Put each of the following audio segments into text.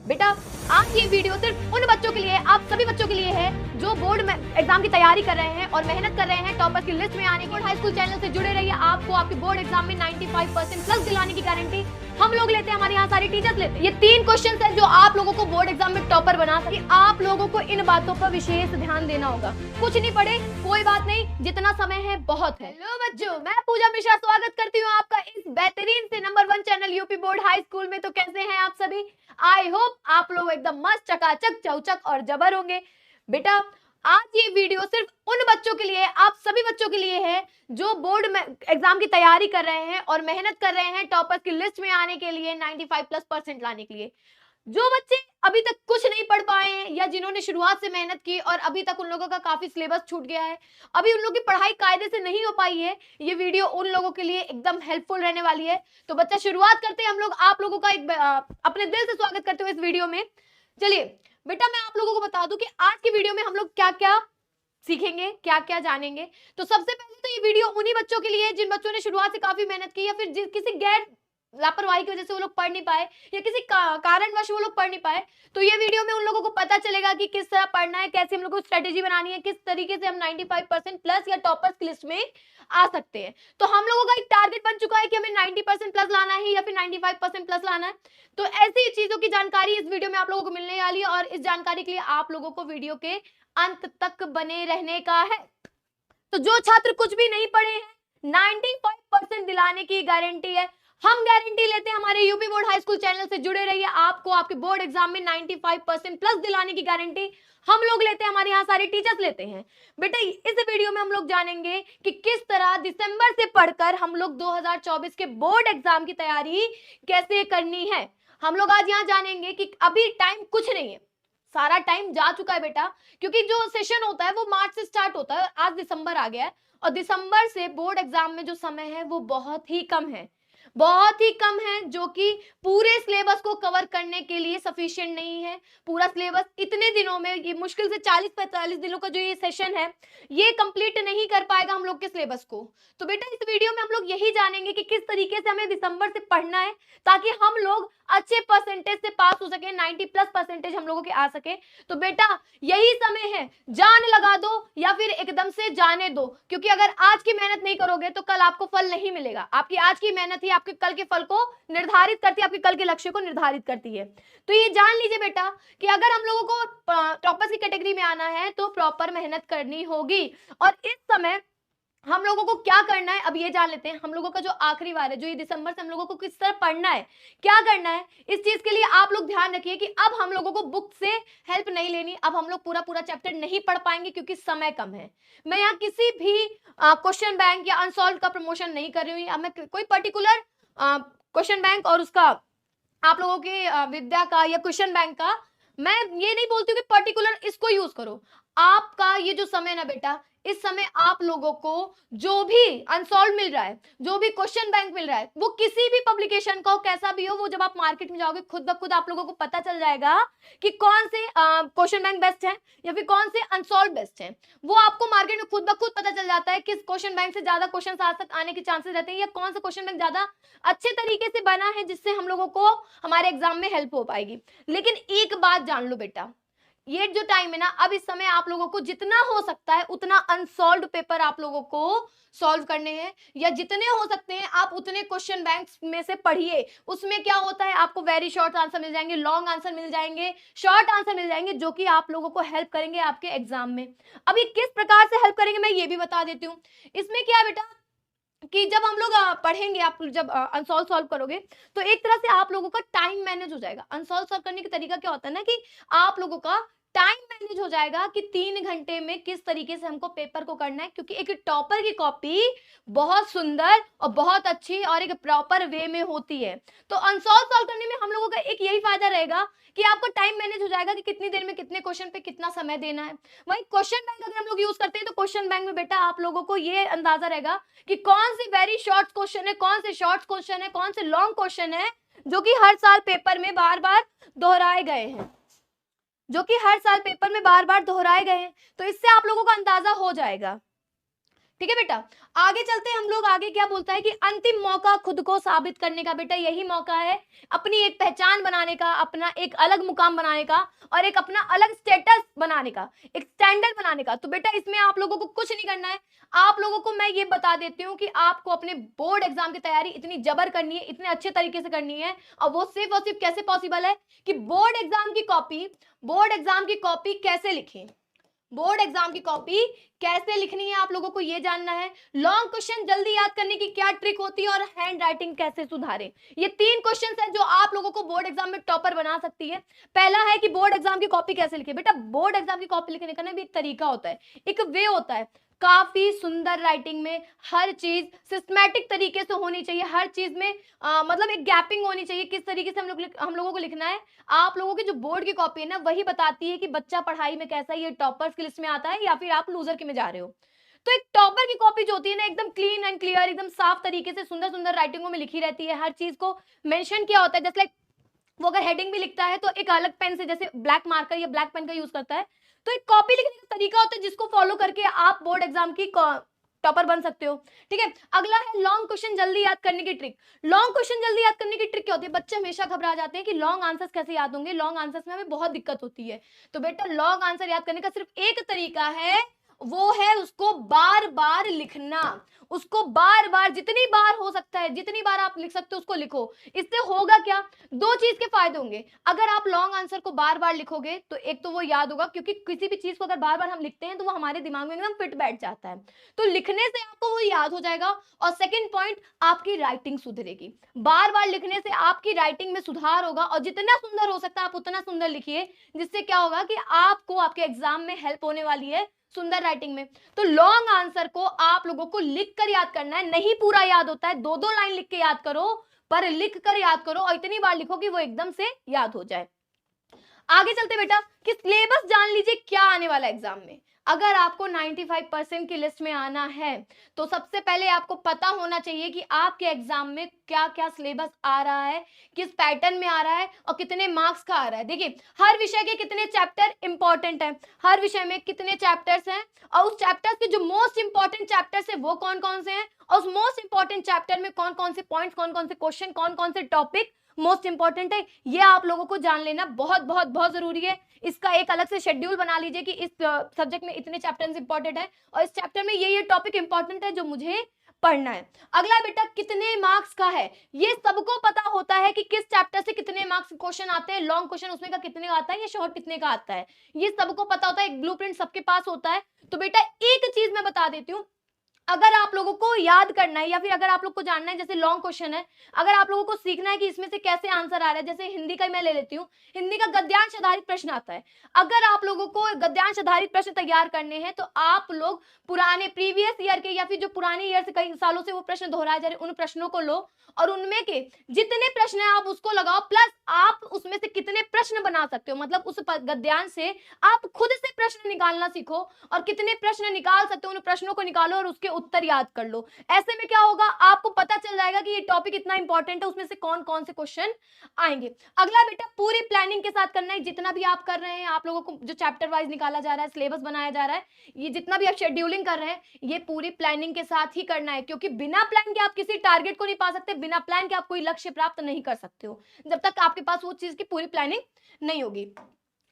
बेटा आज ये वीडियो सिर्फ उन बच्चों के लिए, आप सभी बच्चों के लिए है जो बोर्ड में एग्जाम की तैयारी कर रहे हैं और मेहनत कर रहे हैं टॉपर की लिस्ट में आने की। हाई स्कूल चैनल से जुड़े रहिए, आपको आपके बोर्ड एग्जाम में 95% प्लस दिलाने की गारंटी हम लोग लेते हैं, हमारे यहाँ सारे टीचर्स लेते हैं। ये 3 क्वेश्चन है जो आप लोगों को बोर्ड एग्जाम में टॉपर बना सके। आप लोगों को इन बातों पर विशेष ध्यान देना होगा। कुछ नहीं पढ़े कोई बात नहीं, जितना समय है बहुत है। हेलो बच्चों, मैं पूजा मिश्रा स्वागत करती हूँ आपका इस बेहतरीन से number 1 channel UP board high school में। तो कैसे हैं आप सभी? आई होप आप लोग एकदम मस्त चकाचक चौचक और जबर होंगे। बेटा आज ये वीडियो सिर्फ उन बच्चों के लिए, आप सभी बच्चों के लिए है जो बोर्ड में एग्जाम की तैयारी कर रहे हैं और मेहनत कर रहे हैं टॉपर्स की लिस्ट में आने के लिए, 95+% लाने के लिए। जो बच्चे अभी तक कुछ नहीं पढ़ पाए हैं या जिन्होंने शुरुआत से मेहनत की और अभी तक उन लोगों का काफी सिलेबस छूट गया है, अभी उन लोगों की पढ़ाई कायदे से नहीं हो पाई है, ये वीडियो उन लोगों के लिए एकदम हेल्पफुल रहने वाली है। तो बच्चा शुरुआत करते हैं हम लोग, आप लोगों का एक अपने दिल से स्वागत करते हुए इस वीडियो में। चलिए बेटा मैं आप लोगों को बता दूं कि आज की वीडियो में हम लोग क्या क्या सीखेंगे, क्या क्या जानेंगे। तो सबसे पहले तो ये वीडियो उन्हीं बच्चों के लिए जिन बच्चों ने शुरुआत से काफी मेहनत की या फिर किसी गैर लापरवाही की वजह से वो लोग पढ़ नहीं पाए या किसी कारणवश वो लोग पढ़ नहीं पाए। तो ये वीडियो में उन लोगों को पता चलेगा कि किस तरह पढ़ना है, कैसे हम लोग को स्ट्रेटेजी बनानी है, किस तरीके से हम 95% प्लस या टॉपर्स की लिस्ट में आ सकते हैं। तो हम लोगों का एक टारगेट बन चुका है कि हमें 90% प्लस लाना है या फिर 95% प्लस लाना है। तो ऐसी चीजों की जानकारी इस वीडियो में आप लोगों को मिलने वाली है और इस जानकारी के लिए आप लोगों को वीडियो के अंत तक बने रहने का है। तो जो छात्र कुछ भी नहीं पढ़े हैं, 95% दिलाने की गारंटी है। हम गारंटी लेते हैं, हमारे UP board high school channel से जुड़े रहिए, आपको आपके बोर्ड एग्जाम में 95% प्लस दिलाने की गारंटी हम लोग लेते हैं, हमारे यहाँ सारे टीचर्स लेते हैं। बेटा इस वीडियो में हम लोग जानेंगे कि किस तरह दिसंबर से पढ़कर हम लोग 2024 के बोर्ड एग्जाम की तैयारी कैसे करनी है। हम लोग आज यहाँ जानेंगे कि अभी टाइम कुछ नहीं है, सारा टाइम जा चुका है बेटा, क्योंकि जो सेशन होता है वो मार्च से स्टार्ट होता है, आज दिसंबर आ गया है और दिसंबर से बोर्ड एग्जाम में जो समय है वो बहुत ही कम है, बहुत ही कम है, जो कि पूरे सिलेबस को कवर करने के लिए सफिशिएंट नहीं है। पूरा सिलेबस इतने दिनों में, ये मुश्किल से 40-45 दिनों का जो ये सेशन है ये कंप्लीट नहीं कर पाएगा हम लोग के सिलेबस को। तो बेटा इस वीडियो में हम लोग यही जानेंगे कि किस तरीके से हमें दिसंबर से पढ़ना है ताकि हम लोग अच्छे परसेंटेज से पास हो सके, 90+ परसेंटेज हम लोगों के आ सके। तो बेटा यही समय है, जान लगा दो या फिर एकदम से जाने दो, क्योंकि अगर आज की मेहनत नहीं करोगे तो कल आपको फल नहीं मिलेगा। आपकी आज की मेहनत ही आपके कल के फल को निर्धारित करती है, आपके कल के लक्ष्य को निर्धारित करती है। तो ये जान लीजिए बेटा कि अगर हम लोगों को टॉपर्स की कैटेगरी में आना है तो प्रॉपर मेहनत करनी होगी। और इस समय हम लोगों को क्या करना है अब ये जान लेते हैं। हम लोगों का जो आखिरी बार है, जो ये दिसंबर से हम लोगों को किस तरह पढ़ना है, क्या करना है, इस चीज के लिए आप लोग ध्यान रखिए कि अब हम लोगों को बुक से हेल्प नहीं लेनी। अब हम लोग पूरा पूरा चैप्टर नहीं पढ़ पाएंगे क्योंकि समय कम है। मैं यहाँ किसी भी क्वेश्चन बैंक या अनसॉल्व का प्रमोशन नहीं कर रही हूँ। मैं कोई पर्टिकुलर क्वेश्चन बैंक और उसका आप लोगों के विद्या का या क्वेश्चन बैंक का मैं ये नहीं बोलती हूँ कि पर्टिकुलर इसको यूज करो। आपका ये जो समय ना बेटा, इस समय आप लोगों को जो भी अनसॉल्व मिल रहा है, जो भी क्वेश्चन बैंक मिल रहा है, वो किसी भी पब्लिकेशन का हो, कैसा भी हो, वो जब आप मार्केट में जाओगे खुद ब खुद आप लोगों को पता चल जाएगा कि कौन से क्वेश्चन बैंक बेस्ट है या फिर कौन से अनसॉल्व बेस्ट है। वो आपको मार्केट में खुद ब खुद पता चल जाता है किस क्वेश्चन बैंक से ज्यादा क्वेश्चन आने के चांसेस रहते हैं या कौन सा क्वेश्चन बैंक ज्यादा अच्छे तरीके से बना है जिससे हम लोगों को हमारे एग्जाम में हेल्प हो पाएगी। लेकिन एक बात जान लो बेटा, ये जो टाइम है ना, अब इस समय आप लोगों को जितना हो सकता है उतना अनसॉल्व्ड पेपर आप लोगों को सॉल्व करने हैं, या जितने हो सकते हैं आप उतने क्वेश्चन बैंक्स में से पढ़िए। उसमें क्या होता है, आपको वेरी शॉर्ट आंसर मिल जाएंगे, लॉन्ग आंसर मिल जाएंगे, शॉर्ट आंसर मिल जाएंगे, जो कि आप लोगों को हेल्प करेंगे आपके एग्जाम में। अब ये किस प्रकार से हेल्प करेंगे मैं ये भी बता देती हूँ। इसमें क्या है बेटा कि जब हम लोग पढ़ेंगे, आप जब अनसॉल्व सॉल्व करोगे तो एक तरह से आप लोगों का टाइम मैनेज हो जाएगा। अनसॉल्व सॉल्व करने का तरीका क्या होता है ना कि आप लोगों का टाइम मैनेज हो जाएगा कि 3 घंटे में किस तरीके से हमको पेपर को करना है, क्योंकि एक टॉपर की कॉपी बहुत सुंदर और बहुत अच्छी और एक प्रॉपर वे में होती है। तो अनसॉल्व सॉल्व करने में हम लोगों का एक यही फायदा रहेगा कि आपको टाइम मैनेज हो जाएगा कि कितनी देर में कितने क्वेश्चन पे कितना समय देना है। वही क्वेश्चन बैंक अगर हम लोग यूज करते हैं तो क्वेश्चन बैंक में बेटा आप लोगों को ये अंदाजा रहेगा कि कौन सी वेरी शॉर्ट क्वेश्चन है, कौन से शॉर्ट क्वेश्चन है, कौन से लॉन्ग क्वेश्चन है जो कि हर साल पेपर में बार बार दोहराए गए हैं, जो कि हर साल पेपर में बार बार दोहराए गए हैं। तो इससे आप लोगों का अंदाजा हो जाएगा ठीक है बेटा। आगे चलते हैं हम लोग, आगे क्या बोलता है कि अंतिम मौका खुद को साबित करने का। बेटा यही मौका है अपनी एक पहचान बनाने का, अपना एक अलग मुकाम बनाने का और एक अपना अलग स्टेटस बनाने का, एक स्टैंडर्ड बनाने का। तो बेटा इसमें आप लोगों को कुछ नहीं करना है, आप लोगों को मैं ये बता देती हूँ कि आपको अपने बोर्ड एग्जाम की तैयारी इतनी जबर करनी है, इतने अच्छे तरीके से करनी है। और वो सिर्फ कैसे पॉसिबल है कि बोर्ड एग्जाम की कॉपी कैसे लिखें, बोर्ड एग्जाम की कॉपी कैसे लिखनी है आप लोगों को ये जानना है। लॉन्ग क्वेश्चन जल्दी याद करने की क्या ट्रिक होती है और हैंड राइटिंग कैसे सुधारें, ये 3 क्वेश्चंस हैं जो आप लोगों को बोर्ड एग्जाम में टॉपर बना सकती है। पहला है कि बोर्ड एग्जाम की कॉपी कैसे लिखें। बेटा बोर्ड एग्जाम की कॉपी लिखने का ना भी एक तरीका होता है, एक वे होता है। काफी सुंदर राइटिंग में हर चीज सिस्टमैटिक तरीके से होनी चाहिए, हर चीज में मतलब एक गैपिंग होनी चाहिए, किस तरीके से हम लोगों को लिखना है। आप लोगों की जो बोर्ड की कॉपी है ना वही बताती है कि बच्चा पढ़ाई में कैसा है, ये टॉपर्स की लिस्ट में आता है या फिर आप लूजर के में जा रहे हो। तो एक टॉपर की कॉपी जो होती है ना एकदम क्लीन एंड क्लियर, एकदम साफ तरीके से सुंदर सुंदर राइटिंगों में लिखी रहती है, हर चीज को मेंशन किया होता है। जैसे वो अगर हेडिंग भी लिखता है तो एक अलग पेन से, जैसे ब्लैक मार्कर या ब्लैक पेन का यूज करता है। तो एक कॉपी लिखने का तरीका होता है जिसको फॉलो करके आप बोर्ड एग्जाम की टॉपर बन सकते हो। ठीक है, अगला है लॉन्ग क्वेश्चन जल्दी याद करने की ट्रिक। लॉन्ग क्वेश्चन जल्दी याद करने की ट्रिक क्या होती है? बच्चे हमेशा घबरा जाते हैं कि लॉन्ग आंसर्स कैसे याद होंगे, लॉन्ग आंसर्स में हमें बहुत दिक्कत होती है। तो बेटा लॉन्ग आंसर याद करने का सिर्फ एक तरीका है, वो है उसको बार बार लिखना। उसको बार बार, जितनी बार हो सकता है, जितनी बार आप लिख सकते हो उसको लिखो। इससे होगा क्या, 2 चीज के फायदे होंगे। अगर आप लॉन्ग आंसर को बार बार लिखोगे तो एक तो वो याद होगा, क्योंकि किसी भी चीज को अगर बार बार हम लिखते हैं तो वो हमारे दिमाग में एकदम फिट बैठ जाता है, तो लिखने से आपको वो याद हो जाएगा। और सेकेंड पॉइंट, आपकी राइटिंग सुधरेगी। बार बार लिखने से आपकी राइटिंग में सुधार होगा और जितना सुंदर हो सकता है आप उतना सुंदर लिखिए, जिससे क्या होगा कि आपको आपके एग्जाम में हेल्प होने वाली है सुंदर राइटिंग में। तो लॉन्ग आंसर को आप लोगों को लिख कर याद करना है, नहीं पूरा याद होता है, 2-2 लाइन लिख के याद करो, पर लिख कर याद करो और इतनी बार लिखो कि वो एकदम से याद हो जाए। आगे चलते बेटा कि सिलेबस जान लीजिए क्या आने वाला है एग्जाम में। अगर आपको 95% की लिस्ट में आना है तो सबसे पहले आपको पता होना चाहिए कि आपके एग्जाम में क्या क्या सिलेबस आ रहा है, किस पैटर्न में आ रहा है और कितने मार्क्स का आ रहा है। देखिए हर विषय के कितने चैप्टर इंपॉर्टेंट है, हर विषय में कितने चैप्टर्स हैं और उस चैप्टर्स के जो मोस्ट इंपॉर्टेंट चैप्टर्स है वो कौन कौन से हैं और उस मोस्ट इंपॉर्टेंट चैप्टर में कौन कौन से पॉइंट्स, कौन कौन से क्वेश्चन, कौन कौन से टॉपिक मोस्ट इंपॉर्टेंट है, ये आप लोगों को जान लेना बहुत बहुत बहुत जरूरी है। इसका एक अलग से शेड्यूल बना लीजिए कि इस सब्जेक्ट में इतने चैप्टर्स इंपॉर्टेंट है और इस चैप्टर में ये टॉपिक इंपॉर्टेंट है जो मुझे पढ़ना है। अगला बेटा कितने मार्क्स का है, ये सबको पता होता है कि किस चैप्टर से कितने मार्क्स क्वेश्चन आते हैं, लॉन्ग क्वेश्चन उसमें का कितने का आता है या शॉर्ट कितने का आता है, ये सबको पता होता है, एक ब्लूप्रिंट सबके पास होता है। तो बेटा एक चीज मैं बता देती हूँ, अगर आप लोगों को याद करना है या फिर अगर आप लोग को जानना है, जैसे लॉन्ग क्वेश्चन है, अगर आप लोगों को सीखना है कि इसमें से कैसे आंसर आ रहा है, जैसे हिंदी का मैं ले लेती हूँ, हिंदी का गद्यांश आधारित प्रश्न आता है। अगर आप लोगों को गद्यांश आधारित प्रश्न तैयार करने हैं तो आप लोग पुराने प्रीवियस ईयर के या फिर जो पुराने ईयर से कई सालों से वो प्रश्न दोहराए जा रहे उन प्रश्नों को लो और उनमें के जितने प्रश्न है आप उसको लगाओ, प्लस आप उसमें से कितने प्रश्न बना सकते हो, मतलब उस गद्यांश से आप खुद से प्रश्न निकालना सीखो और कितने प्रश्न निकाल सकते हो उन प्रश्नों को निकालो और उसके उत्तर याद कर लो। ऐसे में क्या होगा, आपको पता चल जाएगा कि ये टॉपिक इतना इंपॉर्टेंट है, उसमें से कौन कौन से क्वेश्चन आएंगे। अगला बेटा पूरी प्लानिंग के साथ करना है, जितना भी आप कर रहे हैं, आप लोगों को जो चैप्टर वाइज निकाला जा रहा है, सिलेबस बनाया जा रहा है, ये जितना भी आप शेड्यूलिंग कर रहे हैं ये पूरी प्लानिंग के साथ ही करना है, क्योंकि बिना प्लान के आप किसी टारगेट को नहीं पा सकते, बिना प्लान के आप कोई लक्ष्य प्राप्त नहीं कर सकते हो जब तक आपके पास वो चीज की पूरी प्लानिंग नहीं होगी।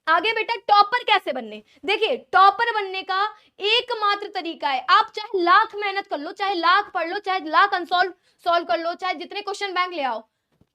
आगे बेटा टॉपर कैसे बनने, देखिए टॉपर बनने का एकमात्र तरीका है, आप चाहे लाख मेहनत कर लो, चाहे लाख पढ़ लो, चाहे लाख सॉल्व कर लो, चाहे जितने क्वेश्चन बैंक ले आओ,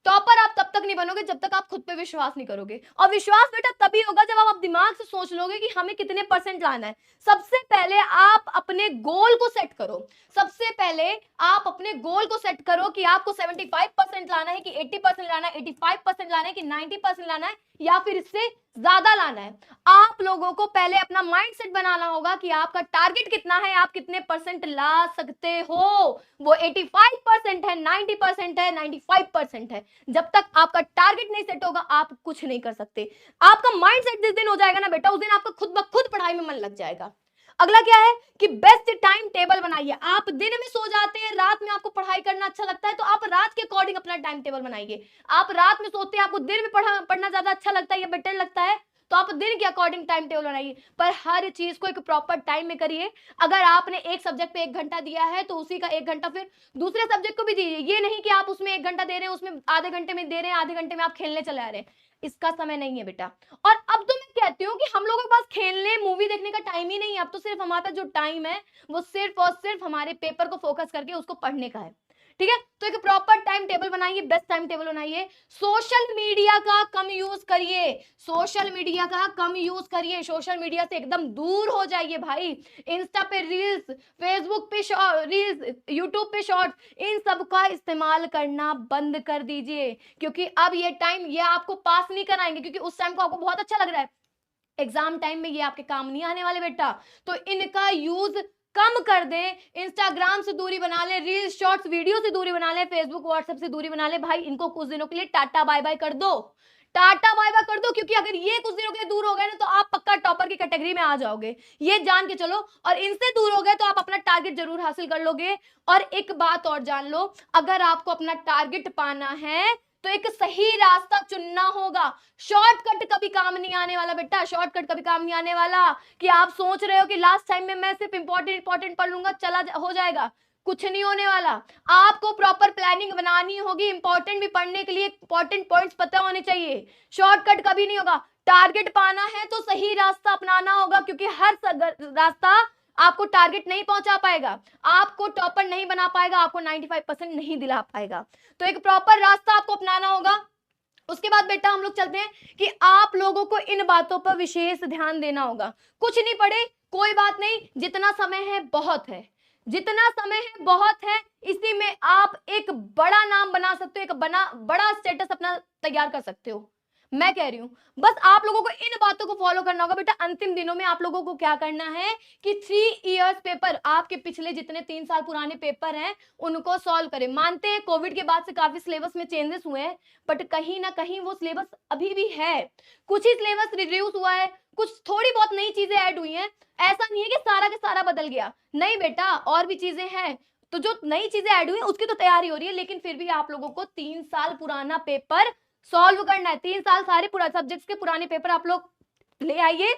टॉपर आप तब तक नहीं बनोगे जब तक आप खुद पे विश्वास नहीं करोगे। और विश्वास बेटा तभी होगा जब आप दिमाग से सोच लोगे कि हमें कितने परसेंट लाना है। सबसे पहले आप अपने गोल को सेट करो, सबसे पहले आप अपने गोल को सेट करो कि आपको 75% लाना है कि 80% लाना है, 85% लाना है कि 90% लाना है या फिर इससे ज्यादा लाना है। आप लोगों को पहले अपना माइंडसेट बनाना होगा कि आपका टारगेट कितना है, आप कितने परसेंट ला सकते हो, वो 85% है, 90% है, 95% है। जब तक आपका टारगेट नहीं सेट होगा आप कुछ नहीं कर सकते। आपका माइंडसेट जिस दिन हो जाएगा ना बेटा, उस दिन आपका खुद ब खुद पढ़ाई में मन लग जाएगा। अगला क्या है कि बेस्ट टाइम टेबल बनाइए। आप दिन में सो जाते हैं, रात में आपको पढ़ाई करना अच्छा लगता है तो आप रात के अकॉर्डिंग अपना टाइम टेबल बनाइए। आप रात में सोते हैं, आपको दिन में पढ़ना ज्यादा अच्छा लगता है या बेटर लगता है, तो आप दिन के अकॉर्डिंग टाइम टेबल बनाइए, पर हर चीज को एक प्रॉपर टाइम में करिए। अगर आपने एक सब्जेक्ट पे 1 घंटा दिया है तो उसी का 1 घंटा फिर दूसरे सब्जेक्ट को भी दीजिए। ये नहीं कि आप उसमें 1 घंटा दे रहे हैं, उसमें आधे घंटे में दे रहे हैं, आधे घंटे में आप खेलने चले आ रहे हैं। इसका समय नहीं है बेटा। और अब तो मैं कहती हूँ कि हम लोगों के पास खेलने मूवी देखने का टाइम ही नहीं है। अब तो सिर्फ हमारे पास जो टाइम है वो सिर्फ और सिर्फ हमारे पेपर को फोकस करके उसको पढ़ने का है। ठीक है, तो एक प्रॉपर टाइम टेबल बनाइए, बेस्ट टाइम टेबल बनाइए। सोशल मीडिया का कम यूज करिए, सोशल मीडिया का कम यूज करिए, सोशल मीडिया से एकदम दूर हो जाइए भाई। इंस्टा पे रील्स, फेसबुक पे रील्स, यूट्यूब पे शॉर्ट्स, इन सब का इस्तेमाल करना बंद कर दीजिए, क्योंकि अब ये टाइम ये आपको पास नहीं कराएंगे, क्योंकि उस टाइम को आपको बहुत अच्छा लग रहा है, एग्जाम टाइम में ये आपके काम नहीं आने वाले बेटा। तो इनका यूज कम कर दें, इंस्टाग्राम से दूरी बना ले, रील्स शॉर्ट्स वीडियो से दूरी बना ले, फेसबुक व्हाट्सएप से दूरी बना ले भाई। इनको कुछ दिनों के लिए टाटा बाय बाय कर दो, टाटा बाय बाय कर दो, क्योंकि अगर ये कुछ दिनों के लिए दूर हो गए ना तो आप पक्का टॉपर की कैटेगरी में आ जाओगे, ये जान के चलो। और इनसे दूर हो गए तो आप अपना टारगेट जरूर हासिल कर लोगे। और एक बात और जान लो, अगर आपको अपना टारगेट पाना है तो एक सही रास्ता चुनना होगा। शॉर्टकट कभी काम नहीं आने वाला बेटा, शॉर्टकट कभी काम नहीं आने वाला। कि आप सोच रहे हो कि लास्ट टाइम में मैं सिर्फ इंपॉर्टेंट पढ़ लूंगा हो जाएगा, कुछ नहीं होने वाला। आपको प्रॉपर प्लानिंग बनानी होगी, इंपॉर्टेंट भी पढ़ने के लिए इंपॉर्टेंट पॉइंट्स पता होने चाहिए। शॉर्टकट कभी नहीं होगा। टारगेट पाना है तो सही रास्ता अपनाना होगा, क्योंकि हर रास्ता आपको टारगेट नहीं पहुंचा पाएगा, आपको टॉपर नहीं बना पाएगा, आपको 95% नहीं दिला पाएगा। तो एक प्रॉपर रास्ता आपको अपनाना होगा। उसके बाद बेटा हम लोग चलते हैं कि आप लोगों को इन बातों पर विशेष ध्यान देना होगा। कुछ नहीं पढ़े कोई बात नहीं, जितना समय है बहुत है, जितना समय है बहुत है। इसी में आप एक बड़ा नाम बना सकते हो, एक बड़ा स्टेटस अपना तैयार कर सकते हो। मैं कह रही हूं बस आप लोगों को इन बातों को फॉलो करना होगा बेटा। अंतिम दिनों में आप लोगों को क्या करना है कि 3 इयर्स पेपर, आपके पिछले जितने 3 साल पुराने पेपर हैं उनको सॉल्व करें। मानते हैं कोविड के बाद से काफी सिलेबस में चेंजेस हुए हैं, बट कहीं ना कहीं वो सिलेबस अभी भी है। कुछ ही सिलेबस रिड्यूस हुआ है, कुछ थोड़ी बहुत नई चीजें ऐड हुई हैं। ऐसा नहीं है कि सारा के सारा बदल गया, नहीं बेटा, और भी चीजें हैं। तो जो नई चीजें ऐड हुई हैं उसकी तो तैयारी हो रही है, लेकिन फिर भी आप लोगों को 3 साल पुराना पेपर सॉल्व करना है। 3 साल सारे सब्जेक्ट्स के पुराने पेपर आप लोग ले आइए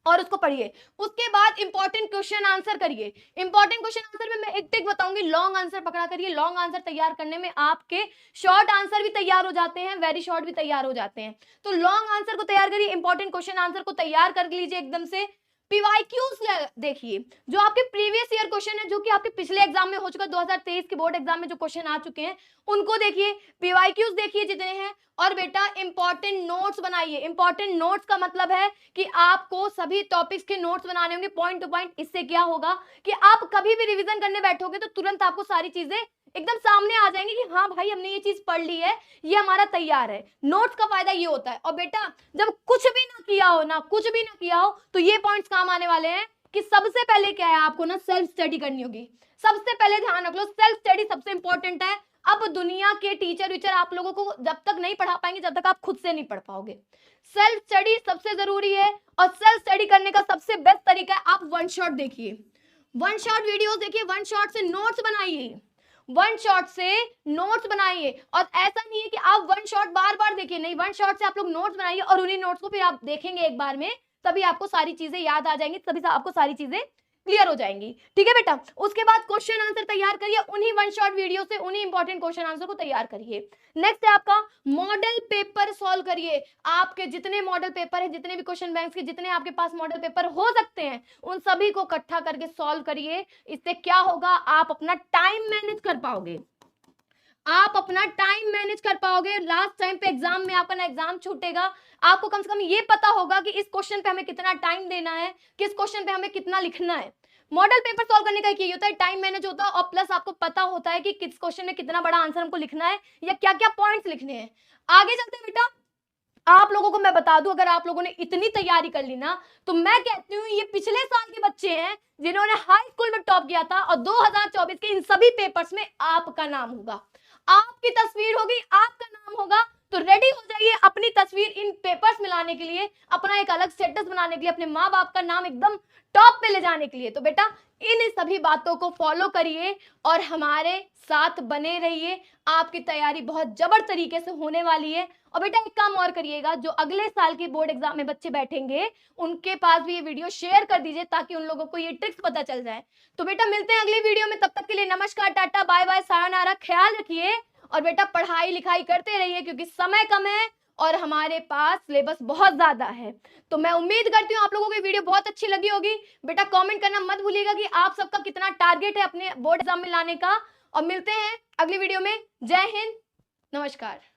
और उसको पढ़िए। उसके बाद इंपॉर्टेंट क्वेश्चन आंसर करिए। इंपॉर्टेंट क्वेश्चन आंसर में मैं एक टिक बताऊंगी, लॉन्ग आंसर पकड़ा करिए। लॉन्ग आंसर तैयार करने में आपके शॉर्ट आंसर भी तैयार हो जाते हैं, वेरी शॉर्ट भी तैयार हो जाते हैं। तो लॉन्ग आंसर को तैयार करिए, इंपॉर्टेंट क्वेश्चन आंसर को तैयार कर लीजिए एकदम से। पीवाईक्यूज देखिए, जो आपके प्रीवियस ईयर क्वेश्चन है, जो कि आपके पिछले एग्जाम में हो चुका, 2023 के बोर्ड एग्जाम में जो क्वेश्चन आ चुके हैं उनको देखिए, पीवाईक्यूज देखिए जितने हैं। और बेटा इंपॉर्टेंट नोट्स बनाइए। इंपॉर्टेंट नोट्स का मतलब है कि आपको सभी टॉपिक्स के नोट्स बनाने होंगे पॉइंट टू पॉइंट। इससे क्या होगा कि आप कभी भी रिवीजन करने बैठोगे तो तुरंत आपको सारी चीजें एकदम सामने आ जाएंगी कि हाँ भाई हमने ये चीज पढ़ ली है, ये हमारा तैयार है। नोट्स का फायदा ये होता है। और बेटा जब कुछ भी ना किया हो ना, कुछ भी ना किया हो, तो ये पॉइंट्स काम आने वाले हैं कि सबसे पहले क्या है, आपको ना सेल्फ स्टडी करनी होगी। सबसे पहले ध्यान रख लो, सेल्फ स्टडी सबसे इंपॉर्टेंट है। अब दुनिया के टीचर वीचर आप लोगों को जब तक नहीं पढ़ा पाएंगे जब तक आप खुद से नहीं पढ़ पाओगे। सेल्फ स्टडी सबसे जरूरी है। और सेल्फ स्टडी करने का सबसे बेस्ट तरीका है, आप वन शॉट देखिए, वन शॉट वीडियोस देखिए, वन शॉट से नोट्स बनाइए, वन शॉट से नोट्स बनाइए। और ऐसा नहीं है कि आप वन शॉट बार बार देखिए, नहीं, वन शॉट से आप लोग नोट्स बनाइए और उन्हीं नोट्स को फिर आप देखेंगे एक बार में, तभी आपको सारी चीजें याद आ जाएंगी, तभी आपको सारी चीजें क्लियर हो जाएंगी। ठीक है बेटा, उसके बाद क्वेश्चन आंसर तैयार करिए, उन्हीं वन शॉट वीडियो से उन्हीं इंपॉर्टेंट क्वेश्चन आंसर को तैयार करिए। नेक्स्ट है आपका मॉडल पेपर सॉल्व करिए। आपके जितने मॉडल पेपर है, जितने भी क्वेश्चन बैंक्स के जितने आपके पास मॉडल पेपर हो सकते हैं, उन सभी को इकट्ठा करके सॉल्व करिए। इससे क्या होगा, आप अपना टाइम मैनेज कर पाओगे, आप अपना टाइम मैनेज कर पाओगे। लास्ट टाइम पे एग्जाम में आपका ना एग्जाम छूटेगा, आपको कम से कम ये पता होगा कि इस क्वेश्चन पे हमें कितना टाइम देना है, किस क्वेश्चन पे हमें कितना लिखना है। मॉडल पेपर सॉल्व करने का एक ये होता है, टाइम मैनेज होता है और प्लस आपको पता होता है कि किस क्वेश्चन में कितना बड़ा आंसर हमको लिखना है या क्या क्या पॉइंट्स लिखने हैं। आगे चलते हैं बेटा, आप लोगों को मैं बता दूं, अगर आप लोगों ने इतनी तैयारी कर ली ना, तो मैं कहती हूँ ये पिछले साल के बच्चे हैं जिन्होंने हाई स्कूल में टॉप किया था, और 2024 के इन सभी पेपर्स में आपका नाम होगा, आपकी तस्वीर होगी, आपका नाम होगा। तो रेडी हो जाइए अपनी तस्वीर इन पेपर्स में लाने के लिए, अपना एक अलग स्टेटस बनाने के लिए, अपने माँ बाप का नाम एकदम टॉप पे ले जाने के लिए। तो बेटा इन सभी बातों को फॉलो करिए और हमारे साथ बने रहिए। आपकी तैयारी बहुत जबर तरीके से होने वाली है और बेटा एक काम और करिएगा, जो अगले साल के बोर्ड एग्जाम में बच्चे बैठेंगे उनके पास भी ये वीडियो शेयर कर दीजिए ताकि उन लोगों को ये ट्रिक्स पता चल जाए। तो बेटा मिलते हैं अगले वीडियो में, तब तक के लिए नमस्कार, टाटा, बाय बाय, सायोनारा, ख्याल रखिए और बेटा पढ़ाई लिखाई करते रहिए क्योंकि समय कम है और हमारे पास सिलेबस बहुत ज्यादा है। तो मैं उम्मीद करती हूँ आप लोगों को ये वीडियो बहुत अच्छी लगी होगी। बेटा कमेंट करना मत भूलिएगा कि आप सबका कितना टारगेट है अपने बोर्ड एग्जाम में लाने का, और मिलते हैं अगली वीडियो में। जय हिंद, नमस्कार।